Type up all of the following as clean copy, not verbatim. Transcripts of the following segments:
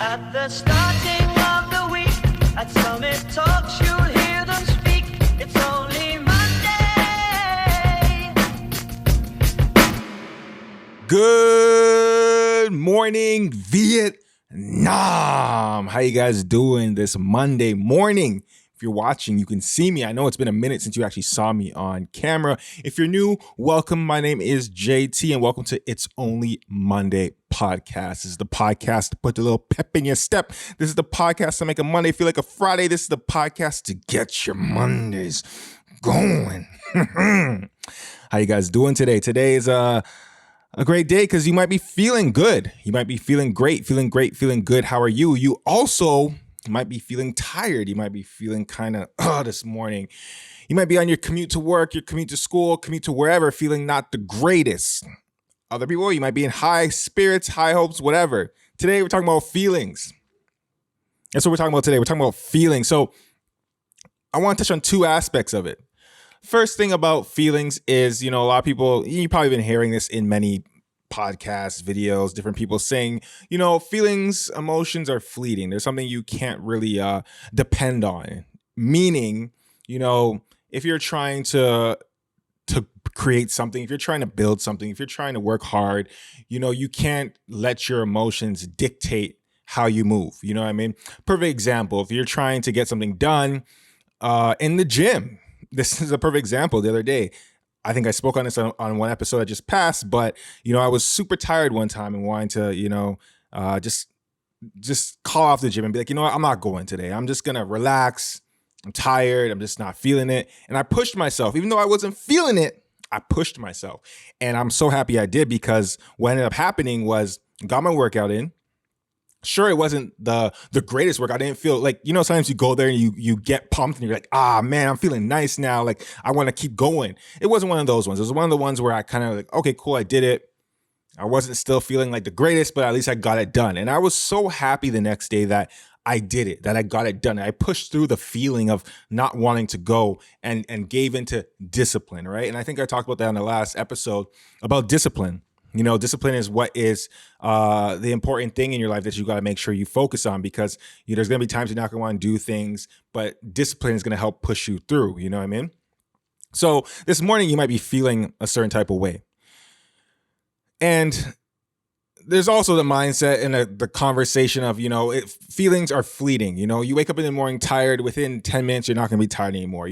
At the starting of the week, at Summit Talks, you'll hear them speak. It's only Monday. Good morning, Vietnam. How you guys doing this Monday morning? If you're watching, you can see me. I know it's been a minute since you actually saw me on camera. If you're new, welcome. My name is JT and welcome to It's Only Monday podcast. This is the podcast to put a little pep in your step. This is the podcast to make a Monday feel like a Friday. This is the podcast to get your Mondays going. How you guys doing today? Today is a great day because you might be feeling good. You might be feeling great, feeling good. How are you? You also might be feeling tired. You might be feeling kind of this morning. You might be on your commute to work, your commute to school, commute to wherever, feeling not the greatest. Other people, you might be in high spirits, high hopes, whatever. Today, we're talking about feelings. That's what we're talking about today. We're talking about feelings. So I want to touch on two aspects of it. First thing about feelings is, a lot of people, you've probably been hearing this in many podcasts, videos, different people saying, feelings, emotions are fleeting. There's something you can't really depend on. Meaning, if you're trying to create something, if you're trying to build something, if you're trying to work hard, you can't let your emotions dictate how you move. You know what I mean? Perfect example. If you're trying to get something done in the gym, this is a perfect example. The other day, I think I spoke on this on one episode I just passed, but I was super tired one time and wanting to, just call off the gym and be like, what, I'm not going today. I'm just gonna relax. I'm tired. I'm just not feeling it. And I pushed myself, even though I wasn't feeling it. I pushed myself, and I'm so happy I did because what ended up happening was got my workout in. Sure, it wasn't the greatest work. I didn't feel like, sometimes you go there and you get pumped and you're like, man, I'm feeling nice now. Like, I want to keep going. It wasn't one of those ones. It was one of the ones where I kind of like, okay, cool, I did it. I wasn't still feeling like the greatest, but at least I got it done. And I was so happy the next day that I did it, that I got it done. I pushed through the feeling of not wanting to go and gave into discipline, right? And I think I talked about that in the last episode about discipline. Discipline is what is the important thing in your life that you got to make sure you focus on, because there's going to be times you're not going to want to do things, but discipline is going to help push you through. You know what I mean? So this morning you might be feeling a certain type of way. And there's also the mindset and the conversation of, feelings are fleeting. You wake up in the morning tired. Within 10 minutes, you're not going to be tired anymore.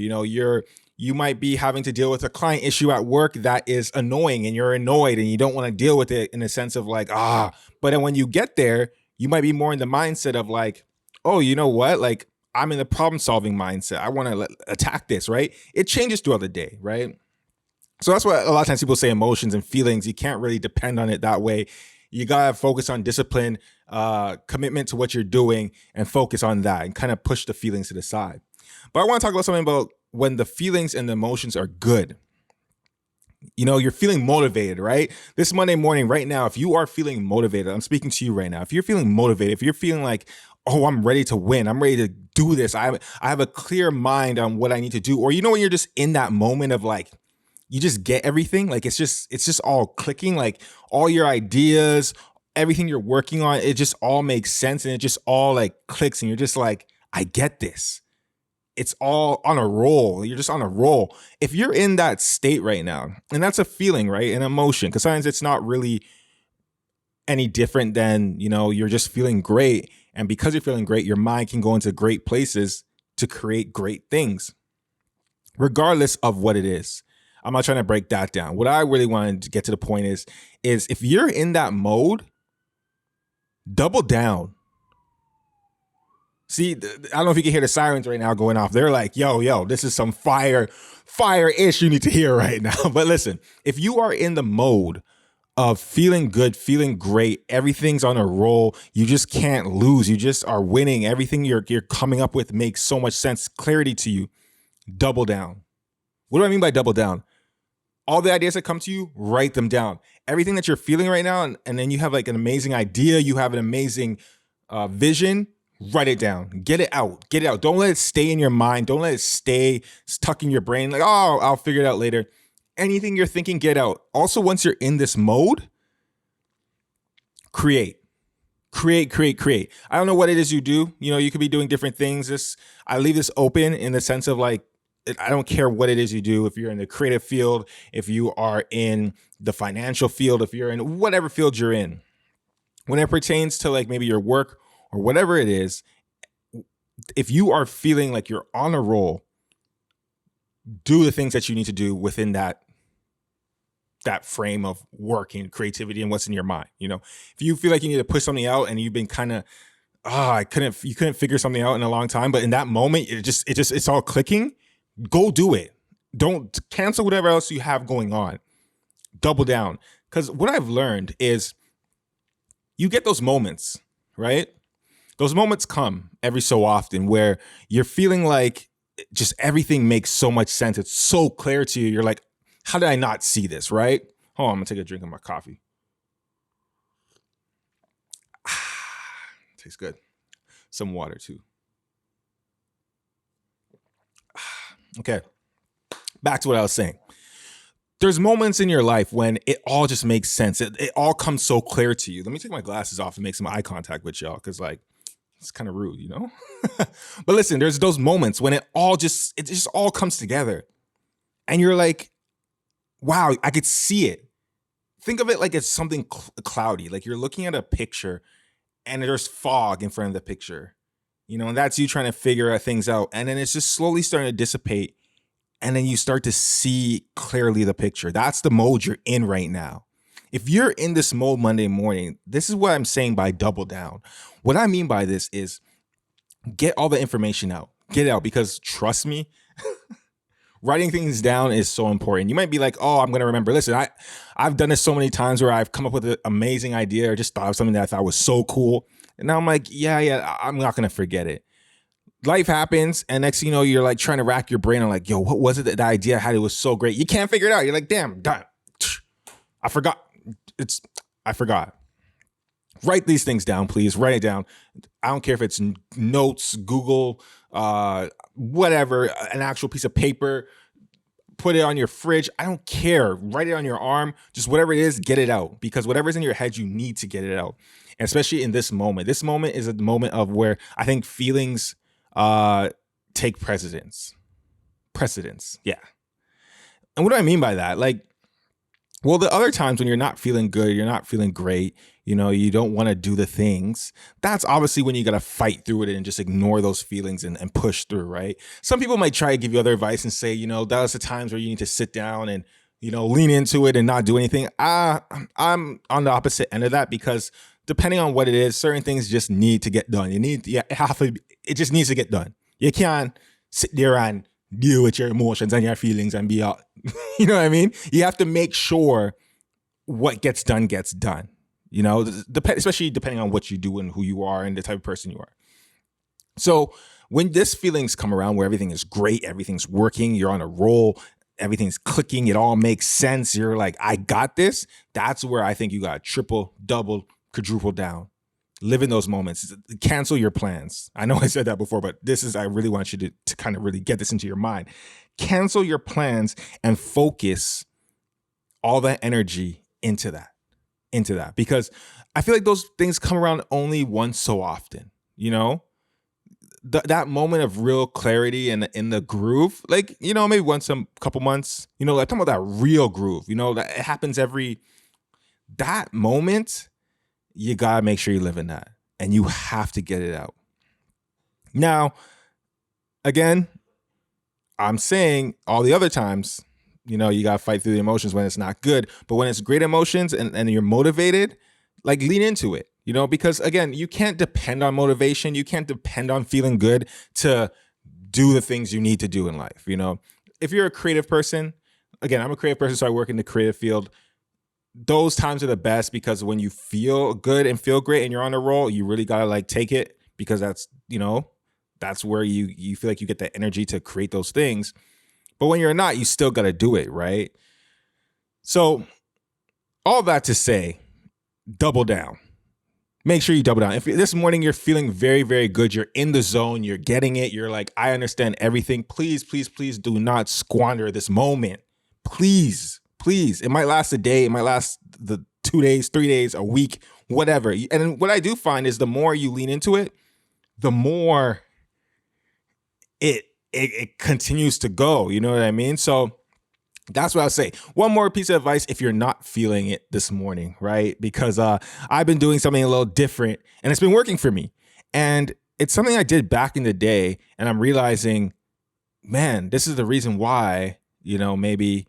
You might be having to deal with a client issue at work that is annoying and you're annoyed and you don't want to deal with it in a sense of like, but then when you get there, you might be more in the mindset of like, oh, you know what? Like, I'm in the problem solving mindset. I want to attack this, right? It changes throughout the day, right? So that's what a lot of times people say emotions and feelings. You can't really depend on it that way. You got to focus on discipline, commitment to what you're doing, and focus on that and kind of push the feelings to the side. But I want to talk about something about when the feelings and the emotions are good. You're feeling motivated, right? This Monday morning right now, if you are feeling motivated, I'm speaking to you right now. If you're feeling motivated, if you're feeling like, oh, I'm ready to win, I'm ready to do this, I have a clear mind on what I need to do. Or when you're just in that moment of like, you just get everything, like it's just all clicking, like all your ideas, everything you're working on, it just all makes sense and it just all like clicks and you're just like, I get this. It's all on a roll. You're just on a roll. If you're in that state right now, and that's a feeling, right? An emotion, because sometimes it's not really any different than, you're just feeling great. And because you're feeling great, your mind can go into great places to create great things, regardless of what it is. I'm not trying to break that down. What I really wanted to get to the point is if you're in that mode, double down. See, I don't know if you can hear the sirens right now going off. They're like, yo, this is some fire-ish you need to hear right now. But listen, if you are in the mode of feeling good, feeling great, everything's on a roll, you just can't lose. You just are winning. Everything you're coming up with makes so much sense, clarity to you. Double down. What do I mean by double down? All the ideas that come to you, write them down. Everything that you're feeling right now, and then you have like an amazing idea, you have an amazing vision, write it down. Get it out. Get it out. Don't let it stay in your mind. Don't let it stay stuck in your brain. Like, oh, I'll figure it out later. Anything you're thinking, get out. Also, once you're in this mode, create. Create. I don't know what it is you do. You could be doing different things. I leave this open in the sense of like, I don't care what it is you do. If you're in the creative field, if you are in the financial field, if you're in whatever field you're in, when it pertains to like maybe your work or whatever it is, if you are feeling like you're on a roll, do the things that you need to do within that frame of work and creativity and what's in your mind. If you feel like you need to push something out and you've been kind of, you couldn't figure something out in a long time, but in that moment, it's all clicking. Go do it. Don't cancel whatever else you have going on. Double down. Because what I've learned is you get those moments, right? Those moments come every so often where you're feeling like just everything makes so much sense. It's so clear to you. You're like, how did I not see this, right? Hold on, I'm gonna take a drink of my coffee. Tastes good. Some water too. Okay, back to what I was saying. There's moments in your life when it all just makes sense. It all comes so clear to you. Let me take my glasses off and make some eye contact with y'all, because like, it's kind of rude, But listen, there's those moments when it just all comes together. And you're like, wow, I could see it. Think of it like it's something cloudy. Like you're looking at a picture and there's fog in front of the picture, and that's you trying to figure things out. And then it's just slowly starting to dissipate. And then you start to see clearly the picture. That's the mode you're in right now. If you're in this mode Monday morning, this is what I'm saying by double down. What I mean by this is get all the information out. Get it out, because trust me, writing things down is so important. You might be like, oh, I'm going to remember. Listen, I've done this so many times where I've come up with an amazing idea or just thought of something that I thought was so cool. And now I'm like, yeah, I'm not going to forget it. Life happens, and next thing you know, you're like trying to rack your brain on like, yo, what was it that the idea I had? It was so great. You can't figure it out. You're like, damn, done. I forgot. I forgot. Write these things down, please. Write it down. I don't care if it's notes, Google, whatever, an actual piece of paper. Put it on your fridge. I don't care. Write it on your arm. Just whatever it is, get it out. Because whatever's in your head, you need to get it out. And especially in this moment. This moment is a moment of where I think feelings take precedence. Yeah. And what do I mean by that? Like, well, the other times when you're not feeling good, you're not feeling great, you don't want to do the things. That's obviously when you got to fight through it and just ignore those feelings and push through, right? Some people might try to give you other advice and say, those are the times where you need to sit down and, lean into it and not do anything. I'm on the opposite end of that, because depending on what it is, certain things just need to get done. It just needs to get done. You can't sit there and deal with your emotions and your feelings and be out. You know what I mean? You have to make sure what gets done, especially depending on what you do and who you are and the type of person you are. So when this feelings come around where everything is great, everything's working, you're on a roll, everything's clicking, it all makes sense, you're like, I got this. That's where I think you got triple, double, quadruple down. Live in those moments. Cancel your plans. I know I said that before, but I really want you to kind of really get this into your mind. Cancel your plans and focus all that energy into that, because I feel like those things come around only once so often, that moment of real clarity and in the groove, like, maybe once a couple months, like talking about that real groove, that it happens that moment. You got to make sure you live in that, and you have to get it out. Now, again, I'm saying all the other times, you got to fight through the emotions when it's not good. But when it's great emotions and you're motivated, like lean into it, because again, you can't depend on motivation. You can't depend on feeling good to do the things you need to do in life. If you're a creative person, again, I'm a creative person, so I work in the creative field. Those times are the best, because when you feel good and feel great and you're on a roll, you really got to like take it, because that's where you feel like you get the energy to create those things. But when you're not, you still got to do it, right? So all that to say, double down. Make sure you double down. If this morning you're feeling very, very good, you're in the zone, you're getting it, you're like, I understand everything. Please, please, please do not squander this moment. Please. It might last a day. It might last the 2 days, 3 days, a week, whatever. And what I do find is the more you lean into it, the more it continues to go. You know what I mean? So that's what I'll say. One more piece of advice if you're not feeling it this morning, right? Because I've been doing something a little different and it's been working for me. And it's something I did back in the day. And I'm realizing, man, this is the reason why, maybe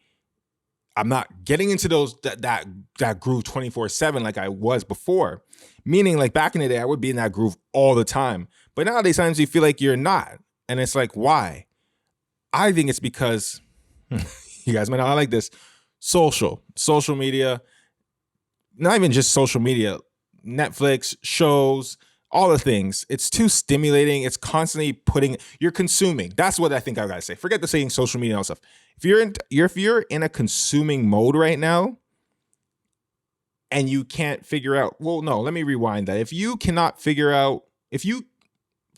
I'm not getting into that groove 24/7 like I was before. Meaning like back in the day, I would be in that groove all the time. But nowadays, sometimes you feel like you're not. And it's like, why? I think it's because, you guys might not like this, social media, not even just social media, Netflix, shows, all the things. It's too stimulating. It's constantly you're consuming. That's what I think I gotta say. Forget the saying social media and all stuff. If you're in a consuming mode right now and you can't figure out, well, no, let me rewind that. If you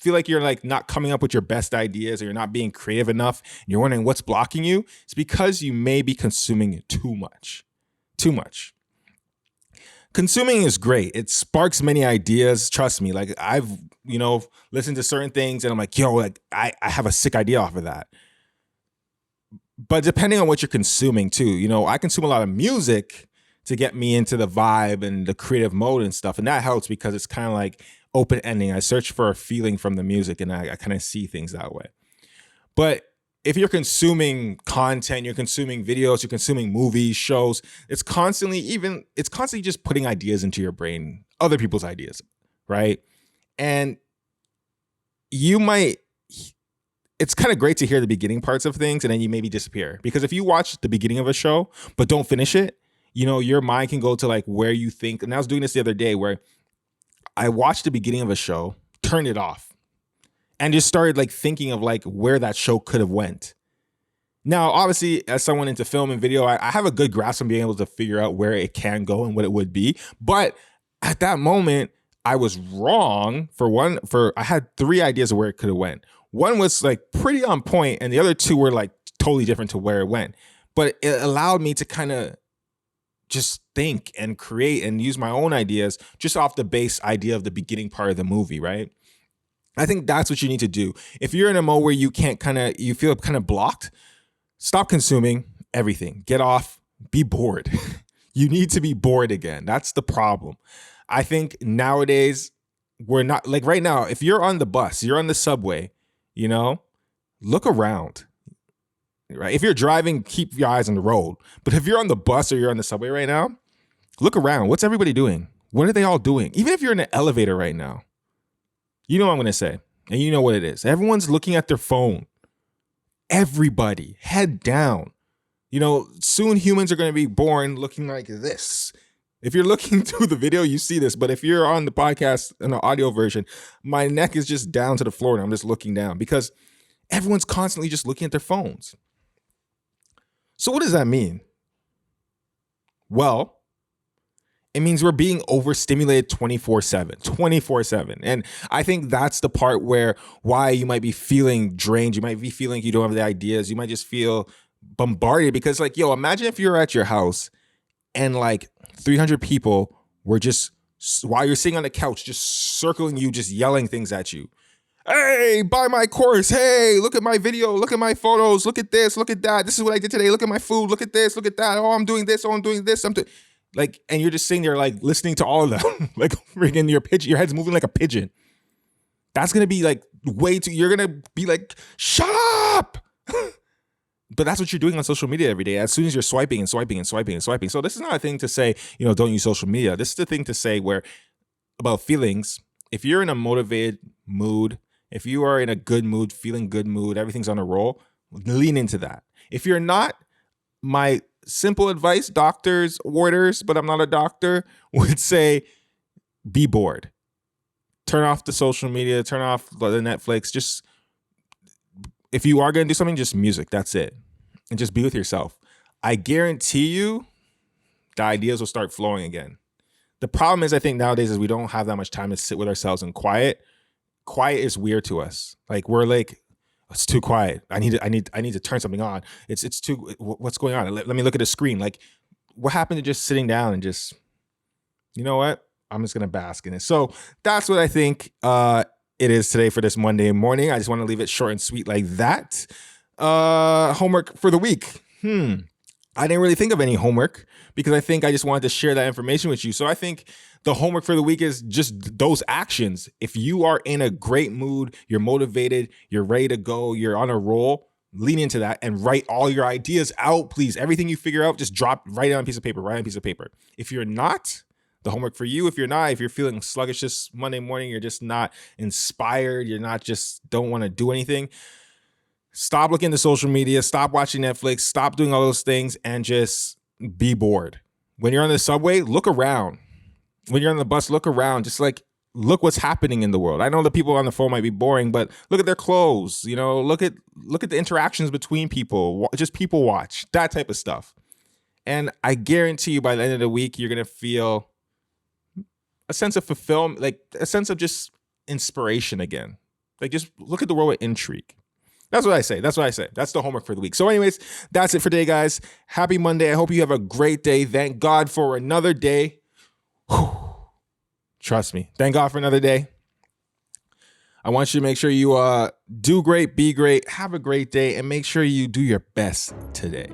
feel like you're like not coming up with your best ideas or you're not being creative enough and you're wondering what's blocking you, it's because you may be consuming too much. Consuming is great. It sparks many ideas. Trust me. Like I've, listened to certain things and I'm like, like I have a sick idea off of that. But depending on what you're consuming too, I consume a lot of music to get me into the vibe and the creative mode and stuff. And that helps because it's kind of like open ending. I search for a feeling from the music and I kind of see things that way. But if you're consuming content, you're consuming videos, you're consuming movies, shows, it's constantly just putting ideas into your brain, other people's ideas, right? And it's kind of great to hear the beginning parts of things and then you maybe disappear. Because if you watch the beginning of a show, but don't finish it, your mind can go to like where you think. And I was doing this the other day where I watched the beginning of a show, turned it off, and just started like thinking of like where that show could have went. Now, obviously, as someone into film and video, I have a good grasp on being able to figure out where it can go and what it would be. But at that moment, I was wrong. I had 3 ideas of where it could have went. One was like pretty on point, and the other 2 were like totally different to where it went. But it allowed me to kind of just think and create and use my own ideas just off the base idea of the beginning part of the movie, right? I think that's what you need to do. If you're in a mode where you feel kind of blocked, stop consuming everything. Get off, be bored. You need to be bored again. That's the problem. I think nowadays we're not like right now, if you're on the bus, you're on the subway, look around. Right? If you're driving, keep your eyes on the road. But if you're on the bus or you're on the subway right now, look around. What's everybody doing? What are they all doing? Even if you're in an elevator right now, you know what I'm going to say. And you know what it is. Everyone's looking at their phone. Everybody, head down. Soon humans are going to be born looking like this. If you're looking through the video, you see this. But if you're on the podcast in the audio version, my neck is just down to the floor and I'm just looking down because everyone's constantly just looking at their phones. So what does that mean? Well, it means we're being overstimulated 24/7. And I think that's the part why you might be feeling drained. You might be feeling you don't have the ideas. You might just feel bombarded because imagine if you're at your house and like 300 people were just, while you're sitting on the couch, just circling you, just yelling things at you. Hey, buy my course. Hey, look at my video. Look at my photos. Look at this. Look at that. This is what I did today. Look at my food. Look at this. Look at that. Oh, I'm doing this. Oh, I'm doing this. And you're just sitting there like listening to all of them. Like freaking your head's moving like a pigeon. That's going to be like you're going to be like, shut up. But that's what you're doing on social media every day. As soon as you're swiping and swiping and swiping and swiping. So this is not a thing to say, don't use social media. This is the thing to say about feelings. If you're in a motivated mood, if you are in a good mood, feeling good mood, everything's on a roll, lean into that. If you're not, my simple advice, doctors, orders, but I'm not a doctor, would say be bored. Turn off the social media, turn off the Netflix. Just, if you are going to do something, just music. That's it. And just be with yourself. I guarantee you the ideas will start flowing again. The problem is, I think nowadays is we don't have that much time to sit with ourselves in quiet. Quiet is weird to us. Like we're like, it's too quiet. I need to turn something on. It's too. What's going on? Let me look at the screen. Like, what happened to just sitting down and just, you know what? I'm just gonna bask in it. So that's what I think it is today for this Monday morning. I just want to leave it short and sweet like that. Homework for the week. I didn't really think of any homework because I think I just wanted to share that information with you. So I think the homework for the week is just those actions. If you are in a great mood, you're motivated, you're ready to go, you're on a roll, lean into that and write all your ideas out, please. Everything you figure out, just write it on a piece of paper, If you're not, the homework for you, if you're feeling sluggish this Monday morning, you're just not inspired, don't want to do anything, stop looking at social media, stop watching Netflix, stop doing all those things and just be bored. When you're on the subway, look around. When you're on the bus, look around. Just like, look what's happening in the world. I know the people on the phone might be boring, but look at their clothes. Look at the interactions between people. Just people watch, that type of stuff. And I guarantee you by the end of the week, you're going to feel a sense of fulfillment, like a sense of just inspiration again. Like just look at the world with intrigue. That's what I say. That's the homework for the week. So anyways, that's it for today, guys. Happy Monday. I hope you have a great day. Thank God for another day. Whew. Trust me. Thank God for another day. I want you to make sure you do great, be great, have a great day, and make sure you do your best today.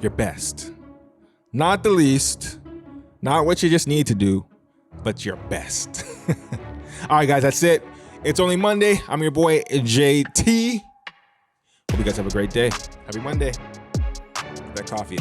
Your best. Not the least. Not what you just need to do, but your best. All right, guys, that's it. It's only Monday. I'm your boy, JT. Hope you guys have a great day. Happy Monday. That coffee.